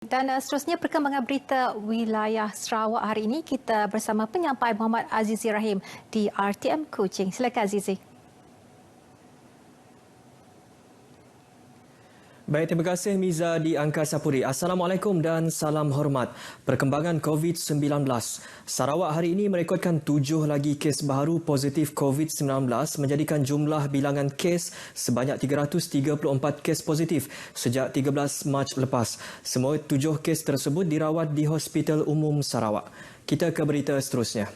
Dan seterusnya perkembangan berita wilayah Sarawak hari ini, kita bersama penyampai Muhammad Azizi Rahim di RTM Kuching. Silakan Azizi. Baik, terima kasih Miza di Angkasa Puri. Assalamualaikum dan salam hormat. Perkembangan COVID-19. Sarawak hari ini merekodkan 7 lagi kes baru positif COVID-19 menjadikan jumlah bilangan kes sebanyak 334 kes positif sejak 13 Mac lepas. Semua 7 kes tersebut dirawat di Hospital Umum Sarawak. Kita ke berita seterusnya.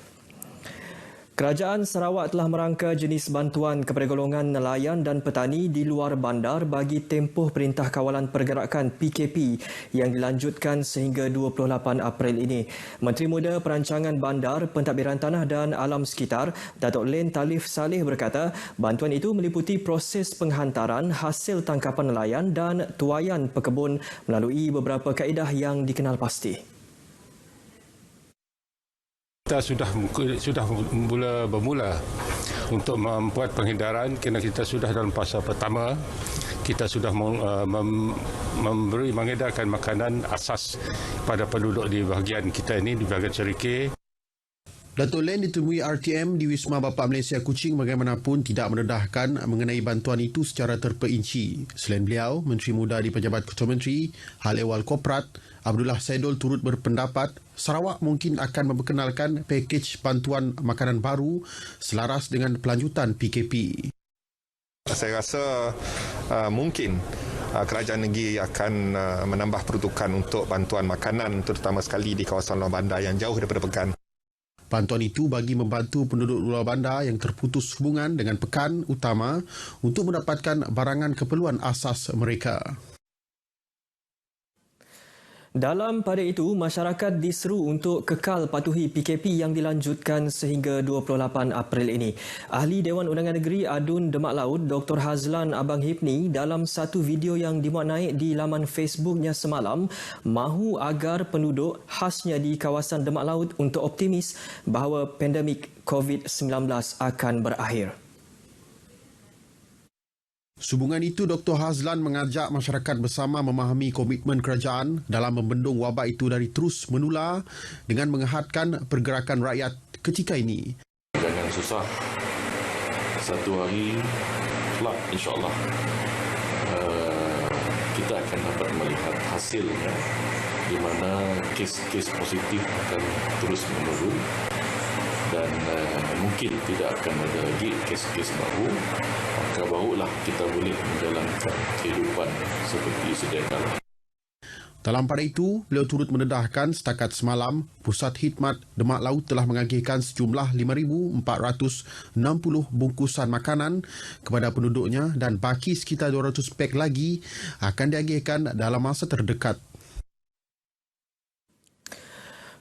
Kerajaan Sarawak telah merangka jenis bantuan kepada golongan nelayan dan petani di luar bandar bagi tempoh Perintah Kawalan Pergerakan PKP yang dilanjutkan sehingga 28 April ini. Menteri Muda Perancangan Bandar, Pentadbiran Tanah dan Alam Sekitar, Datuk Len Talif Saleh berkata, bantuan itu meliputi proses penghantaran hasil tangkapan nelayan dan tuaian pekebun melalui beberapa kaedah yang dikenal pasti. Kita sudah bermula untuk membuat penghindaran kerana kita sudah dalam fasa pertama. Kita sudah mengedarkan makanan asas pada penduduk di bahagian kita ini, di bahagian Serikir. Datuk Len ditemui RTM di Wisma Bapa Malaysia Kuching bagaimanapun tidak mendedahkan mengenai bantuan itu secara terperinci. Selain beliau, Menteri Muda di Pejabat Ketua Menteri, Hal Ehwal Korporat, Abdullah Saidul turut berpendapat Sarawak mungkin akan memperkenalkan pakej bantuan makanan baru selaras dengan pelanjutan PKP. Saya rasa mungkin kerajaan negeri akan menambah peruntukan untuk bantuan makanan terutama sekali di kawasan luar bandar yang jauh daripada pekan. Bantuan itu bagi membantu penduduk luar bandar yang terputus hubungan dengan pekan utama untuk mendapatkan barangan keperluan asas mereka. Dalam pada itu, masyarakat diseru untuk kekal patuhi PKP yang dilanjutkan sehingga 28 April ini. Ahli Dewan Undangan Negeri Adun Demak Laut, Dr. Hazlan Abang Hipni, dalam satu video yang dimuat naik di laman Facebooknya semalam, mahu agar penduduk khasnya di kawasan Demak Laut untuk optimis bahawa pandemik COVID-19 akan berakhir. Sehubungan itu, Dr. Hazlan mengajak masyarakat bersama memahami komitmen kerajaan dalam membendung wabak itu dari terus menular dengan menghadkan pergerakan rakyat ketika ini. Jangan susah. Satu hari kelak insyaAllah kita akan dapat melihat hasilnya di mana kes-kes positif akan terus menurun dan mungkin tidak akan ada lagi kes-kes baru. Maka barulah kita boleh menjalankan kehidupan seperti sedia kala. Dalam pada itu, beliau turut mendedahkan setakat semalam, Pusat Khidmat Demak Laut telah mengagihkan sejumlah 5,460 bungkusan makanan kepada penduduknya dan baki sekitar 200 pek lagi akan diagihkan dalam masa terdekat.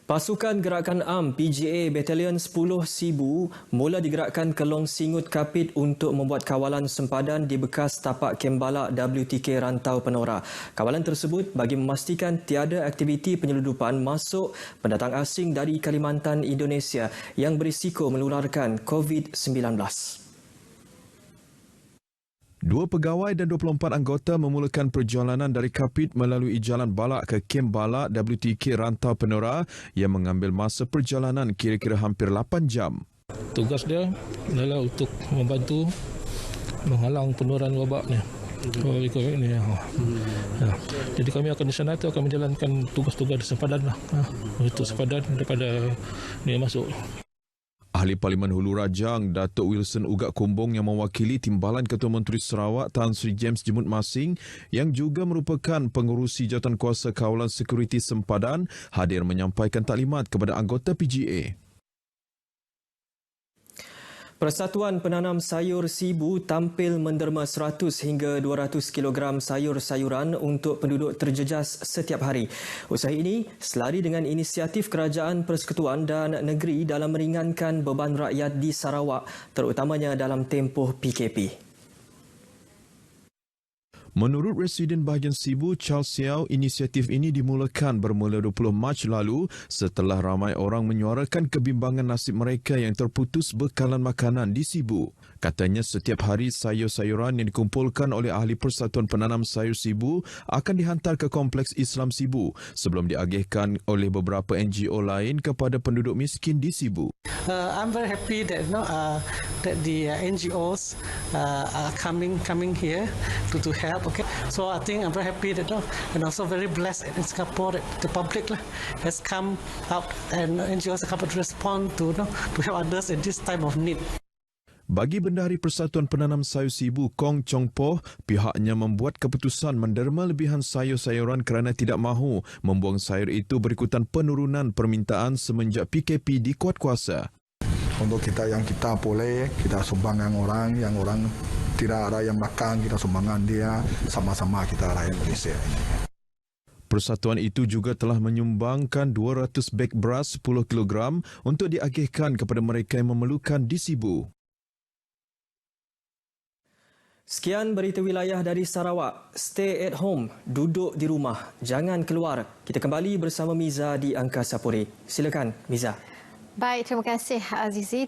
Pasukan Gerakan Am PGA Batalion 10 Sibu mula digerakkan ke Long Singut Kapit untuk membuat kawalan sempadan di bekas tapak kem balak WTK Rantau Penora. Kawalan tersebut bagi memastikan tiada aktiviti penyeludupan masuk pendatang asing dari Kalimantan, Indonesia yang berisiko menularkan COVID-19. 2 pegawai dan 24 anggota memulakan perjalanan dari Kapit melalui jalan balak ke kem balak WTK Rantau Penora yang mengambil masa perjalanan kira-kira hampir 8 jam. Tugas dia adalah untuk membantu menghalang penularan wabak ni. COVID ni. Jadi kami akan di sana akan menjalankan tugas-tugas sempadan lah. Untuk sempadan daripada ni masuk. Ahli Parlimen Hulu Rajang, Datuk Wilson Ugak Kumbong yang mewakili Timbalan Ketua Menteri Sarawak Tan Sri James Jemut Masing yang juga merupakan pengurusi Jawatankuasa Kawalan Sekuriti Sempadan hadir menyampaikan taklimat kepada anggota PGA. Persatuan Penanam Sayur Sibu tampil menderma 100 hingga 200 kg sayur-sayuran untuk penduduk terjejas setiap hari. Usaha ini selari dengan inisiatif Kerajaan Persekutuan dan Negeri dalam meringankan beban rakyat di Sarawak, terutamanya dalam tempoh PKP. Menurut Residen bahagian Sibu, Charles Siau, inisiatif ini dimulakan bermula 20 Mac lalu setelah ramai orang menyuarakan kebimbangan nasib mereka yang terputus bekalan makanan di Sibu. Katanya setiap hari sayur-sayuran yang dikumpulkan oleh ahli Persatuan Penanam Sayur Sibu akan dihantar ke Kompleks Islam Sibu sebelum diagihkan oleh beberapa NGO lain kepada penduduk miskin di Sibu. I'm very happy that that the NGOs are coming here to help. Okay, so I think I'm very happy that and also very blessed in Singapore that the public has come out and NGOs have come out to respond to help others in this time of need. Bagi Bendahari Persatuan Penanam Sayur Sibu, Kong Chong Poh, pihaknya membuat keputusan menderma lebihan sayur-sayuran kerana tidak mahu membuang sayur itu berikutan penurunan permintaan semenjak PKP dikuat kuasa. Untuk kita yang kita boleh, kita sumbangkan orang, yang orang tidak ada yang makan, kita sumbangkan dia, sama-sama kita rakyat Malaysia. Persatuan itu juga telah menyumbangkan 200 beg beras 10 kg untuk diagihkan kepada mereka yang memerlukan di Sibu. Sekian berita wilayah dari Sarawak. Stay at home, duduk di rumah, jangan keluar. Kita kembali bersama Miza di Angkasa Puri. Silakan, Miza. Baik, terima kasih Azizi.